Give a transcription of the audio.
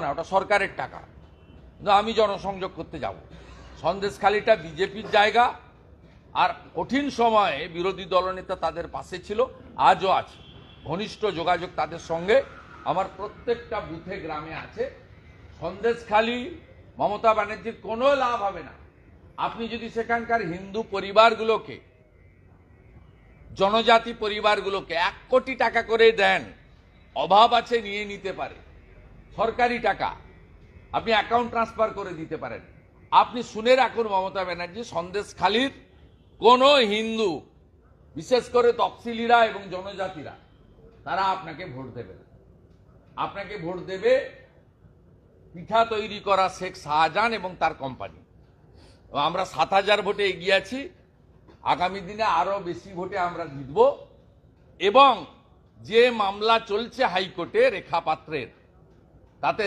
না, ওটা সরকারের টাকা, কিন্তু আমি জনসংযোগ করতে যাব। সন্দেশখালিটা বিজেপির জায়গা, আর কঠিন সময়ে বিরোধী দলনেতা তাদের পাশে ছিল, আজও আছে। ঘনিষ্ঠ যোগাযোগ তাদের সঙ্গে আমার প্রত্যেকটা বুথে গ্রামে আছে। সন্দেশখালি মমতা ব্যানার্জির কোনো লাভ হবে না আপনি যদি সেখানকার হিন্দু পরিবারগুলোকে, জনজাতি পরিবারগুলোকে 1 কোটি টাকা করে দেন। অভাব আছে, নিয়ে নিতে পারে, সরকারি টাকা আপনি অ্যাকাউন্ট ট্রান্সফার করে দিতে পারেন। আপনি শুনে রাখুন মমতা ব্যানার্জি, সন্দেশখালির কোনো হিন্দু, বিশেষ করে তফসিলিরা এবং জনজাতিরা, তারা আপনাকে ভোট দেবে না। আপনাকে ভোট দেবে পিঠা তৈরি করা শেখ শাহজাহান এবং তার কোম্পানি। আমরা 7000 ভোটে এগিয়ে আছি, আগামী দিনে আরো বেশি ভোটে আমরা জিতব। এবং যে মামলা চলছে হাইকোর্টে রেখা পাত্রের, তাতে